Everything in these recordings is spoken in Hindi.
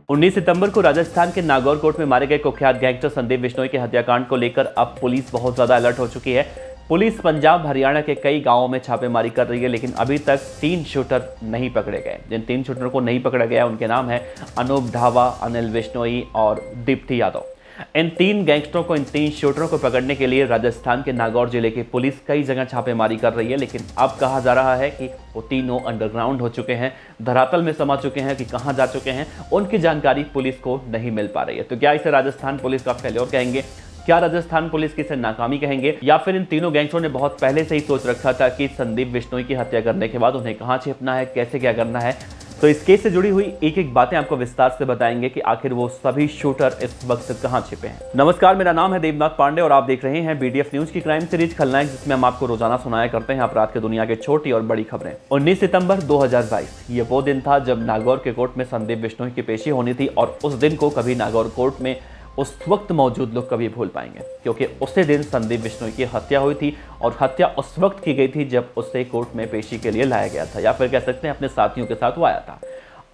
19 सितंबर को राजस्थान के नागौर कोट में मारे गए कुख्यात गैंगस्टर संदीप बिश्नोई के हत्याकांड को लेकर अब पुलिस बहुत ज्यादा अलर्ट हो चुकी है। पुलिस पंजाब हरियाणा के कई गांवों में छापेमारी कर रही है, लेकिन अभी तक 3 शूटर नहीं पकड़े गए। जिन 3 शूटर को नहीं पकड़ा गया उनके नाम है अनूप ढावा, अनिल बिश्नोई और दीप्ति यादव। इन 3 गैंगस्टरों को, इन 3 शूटरों को पकड़ने के लिए राजस्थान के नागौर जिले की पुलिस कई जगह छापेमारी कर रही है, लेकिन अब कहा जा रहा है कि वो तीनों अंडरग्राउंड हो चुके हैं, धरातल में समा चुके हैं। कि कहां जा चुके हैं उनकी जानकारी पुलिस को नहीं मिल पा रही है। तो क्या इसे राजस्थान पुलिस का फेल्योर कहेंगे? क्या राजस्थान पुलिस की इसे नाकामी कहेंगे? या फिर इन तीनों गैंगस्टरों ने बहुत पहले से ही सोच रखा था कि संदीप बिश्नोई की हत्या करने के बाद उन्हें कहां छिपना है, कैसे क्या करना है? तो इस केस से जुड़ी हुई एक एक बातें आपको विस्तार से बताएंगे कि आखिर वो सभी शूटर इस वक्त कहां छिपे हैं। नमस्कार, मेरा नाम है देवनाथ पांडे और आप देख रहे हैं BDF न्यूज की क्राइम सीरीज खलनायक, जिसमें हम आपको रोजाना सुनाया करते हैं अपराध की दुनिया के छोटी और बड़ी खबरें। 19 सितंबर 2022 ये वो दिन था जब नागौर के कोर्ट में संदीप बिश्नोई की पेशी होनी थी, और उस दिन को कभी नागौर कोर्ट में उस वक्त मौजूद लोग कभी भूल पाएंगे, क्योंकि उसी दिन संदीप बिश्नोई की हत्या हुई थी। और हत्या उस वक्त की गई थी जब उसे कोर्ट में पेशी के लिए लाया गया था, या फिर कह सकते हैं अपने साथियों के साथ वो आया था।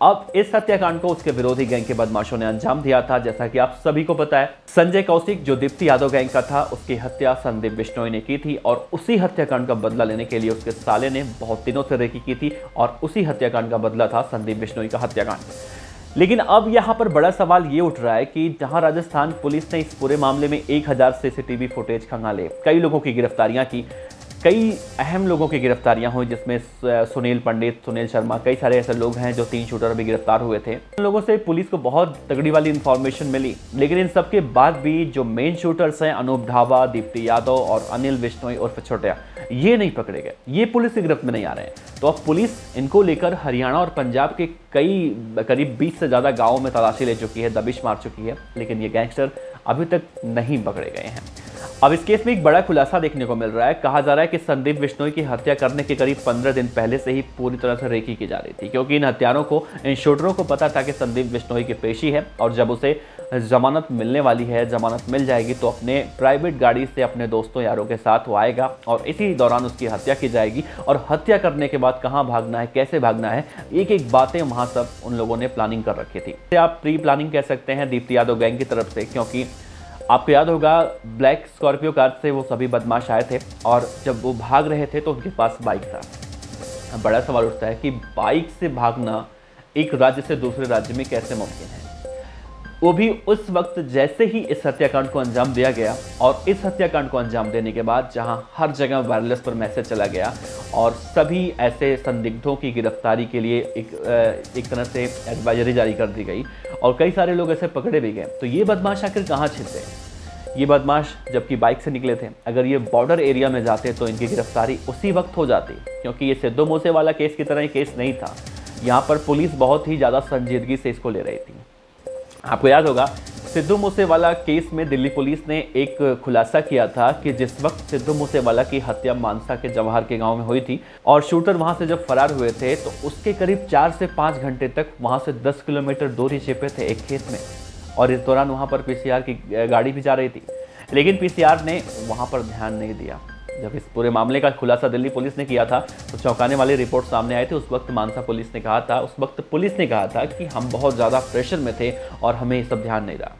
अब इस हत्याकांड को उसके विरोधी गैंग के बदमाशों ने अंजाम दिया था। जैसा कि आप सभी को पता है, संजय कौशिक जो दीप्ति यादव गैंग का था, उसकी हत्या संदीप बिश्नोई ने की थी, और उसी हत्याकांड का बदला लेने के लिए उसके साले ने बहुत दिनों से रेकी की थी, और उसी हत्याकांड का बदला था संदीप बिश्नोई का हत्याकांड। लेकिन अब यहां पर बड़ा सवाल ये उठ रहा है कि जहां राजस्थान पुलिस ने इस पूरे मामले में 1000 CCTV फुटेज खंगाले, कई लोगों की गिरफ्तारियां की, कई अहम लोगों की गिरफ्तारियां हुई, जिसमें सुनील पंडित, सुनील शर्मा, कई सारे ऐसे लोग हैं जो 3 शूटर अभी गिरफ्तार हुए थे। उन लोगों से पुलिस को बहुत तगड़ी वाली इंफॉर्मेशन मिली, लेकिन इन सब के बाद भी जो मेन शूटर्स हैं अनूप ढावा, दीप्ति यादव और अनिल बिश्नोई उर्फ छोटिया, ये नहीं पकड़े गए, ये पुलिस की गिरफ्त में नहीं आ रहे हैं। तो अब पुलिस इनको लेकर हरियाणा और पंजाब के करीब 20 से ज़्यादा गाँवों में तलाशी ले चुकी है, दबिश मार चुकी है, लेकिन ये गैंगस्टर अभी तक नहीं पकड़े गए हैं। अब इस केस में एक बड़ा खुलासा देखने को मिल रहा है। कहा जा रहा है कि संदीप बिश्नोई की हत्या करने के करीब 15 दिन पहले से ही पूरी तरह से रेकी की जा रही थी, क्योंकि इन हत्यारों को, इन शूटरों को पता था कि संदीप बिश्नोई की पेशी है, और जब उसे जमानत मिलने वाली है, जमानत मिल जाएगी, तो अपने प्राइवेट गाड़ी से अपने दोस्तों यारों के साथ वो आएगा और इसी दौरान उसकी हत्या की जाएगी। और हत्या करने के बाद कहाँ भागना है, कैसे भागना है, एक एक बातें वहाँ सब उन लोगों ने प्लानिंग कर रखी थी। आप प्री प्लानिंग कह सकते हैं दीप्ति यादव गैंग की तरफ से, क्योंकि आपको याद होगा ब्लैक स्कॉर्पियो कार से वो सभी बदमाश आए थे, और जब वो भाग रहे थे तो उनके पास बाइक था। अब बड़ा सवाल उठता है कि बाइक से भागना एक राज्य से दूसरे राज्य में कैसे मुमकिन है, वो भी उस वक्त जैसे ही इस हत्याकांड को अंजाम दिया गया। और इस हत्याकांड को अंजाम देने के बाद जहां हर जगह वायरलेस पर मैसेज चला गया और सभी ऐसे संदिग्धों की गिरफ्तारी के लिए एक तरह से एडवाइजरी जारी कर दी गई, और कई सारे लोग ऐसे पकड़े भी गए। तो ये बदमाश आखिर कहाँ छिपे? ये बदमाश जबकि बाइक से निकले थे, अगर ये बॉर्डर एरिया में जाते तो इनकी गिरफ्तारी उसी वक्त हो जाती, क्योंकि ये सिद्धू मूसेवाला केस की तरह ये केस नहीं था। यहाँ पर पुलिस बहुत ही ज़्यादा संजीदगी से इसको ले रही थी। आपको याद होगा सिद्धू मूसेवाला केस में दिल्ली पुलिस ने एक खुलासा किया था कि जिस वक्त सिद्धू मूसेवाला की हत्या मानसा के जवाहर के गांव में हुई थी, और शूटर वहां से जब फरार हुए थे, तो उसके करीब 4 से 5 घंटे तक वहां से 10 किलोमीटर दूर ही छिपे थे एक खेत में, और इस दौरान वहां पर PCR की गाड़ी भी जा रही थी, लेकिन PCR ने वहां पर ध्यान नहीं दिया। जब इस पूरे मामले का खुलासा दिल्ली पुलिस ने किया था तो चौंकाने वाली रिपोर्ट सामने आई थी। उस वक्त मानसा पुलिस ने कहा था, उस वक्त पुलिस ने कहा था कि हम बहुत ज़्यादा प्रेशर में थे और हमें ये सब ध्यान नहीं रहा।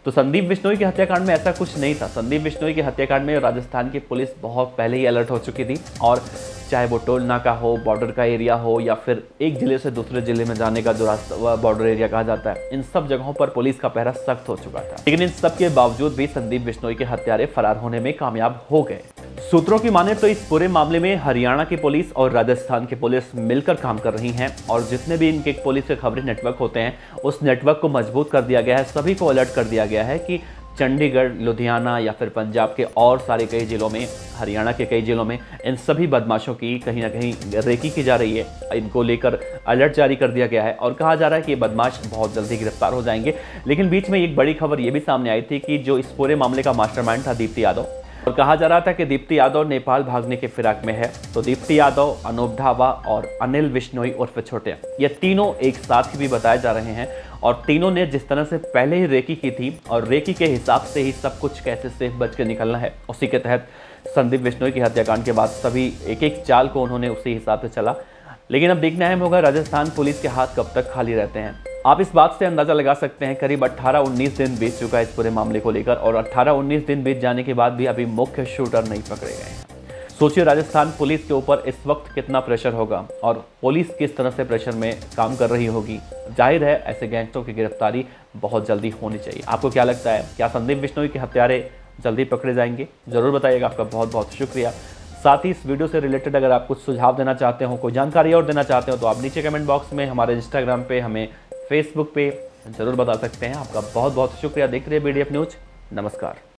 तो संदीप बिश्नोई के हत्याकांड में ऐसा कुछ नहीं था। संदीप बिश्नोई के हत्याकांड में राजस्थान की पुलिस बहुत पहले ही अलर्ट हो चुकी थी, और चाहे वो टोल नाका हो, बॉर्डर का एरिया हो, या फिर एक जिले से दूसरे जिले में जाने का जो रास्ता बॉर्डर एरिया कहा जाता है, इन सब जगहों पर पुलिस का पहरा सख्त हो चुका था। लेकिन इन सब के बावजूद भी संदीप बिश्नोई के हत्यारे फरार होने में कामयाब हो गए। सूत्रों की माने तो इस पूरे मामले में हरियाणा की पुलिस और राजस्थान की पुलिस मिलकर काम कर रही हैं, और जितने भी इनके पुलिस के खबरें नेटवर्क होते हैं, उस नेटवर्क को मजबूत कर दिया गया है। सभी को अलर्ट कर दिया गया है कि चंडीगढ़, लुधियाना या फिर पंजाब के और सारे कई जिलों में, हरियाणा के कई जिलों में इन सभी बदमाशों की कहीं ना कहीं रेकी की जा रही है। इनको लेकर अलर्ट जारी कर दिया गया है, और कहा जा रहा है कि ये बदमाश बहुत जल्दी गिरफ्तार हो जाएंगे। लेकिन बीच में एक बड़ी खबर ये भी सामने आई थी कि जो इस पूरे मामले का मास्टरमाइंड था दीप्ति यादव, और कहा जा रहा था कि दीप्ति यादव नेपाल भागने के फिराक में है। तो दीप्ति यादव, अनूप ढावा और अनिल बिश्नोई उर्फ छोटे, ये तीनों एक साथ ही भी बताए जा रहे हैं, और तीनों ने जिस तरह से पहले ही रेकी की थी, और रेकी के हिसाब से ही सब कुछ कैसे सेफ बच के निकलना है, उसी के तहत संदीप बिश्नोई की हत्याकांड के बाद सभी एक एक चाल को उन्होंने उसी हिसाब से चला। लेकिन अब देखना अहम होगा राजस्थान पुलिस के हाथ कब तक खाली रहते हैं। आप इस बात से अंदाजा लगा सकते हैं करीब 18-19 दिन बीत चुका है इस पूरे मामले को लेकर और 18-19 दिन बीत जाने के बाद भी अभी मुख्य शूटर नहीं पकड़े गए हैं। सोचिए राजस्थान पुलिस के ऊपर इस वक्त कितना प्रेशर होगा और पुलिस किस तरह से प्रेशर में काम कर रही होगी। जाहिर है ऐसे गैंगस्टरों की गिरफ्तारी बहुत जल्दी होनी चाहिए। आपको क्या लगता है, क्या संदीप बिश्नोई के हत्यारे जल्दी पकड़े जाएंगे? जरूर बताइएगा। आपका बहुत बहुत शुक्रिया। साथ ही इस वीडियो से रिलेटेड अगर आप कुछ सुझाव देना चाहते हो, कोई जानकारी और देना चाहते हो तो आप नीचे कमेंट बॉक्स में, हमारे इंस्टाग्राम पे, हमें फेसबुक पे जरूर बता सकते हैं। आपका बहुत बहुत शुक्रिया। देख रहे हैं BDF न्यूज। नमस्कार।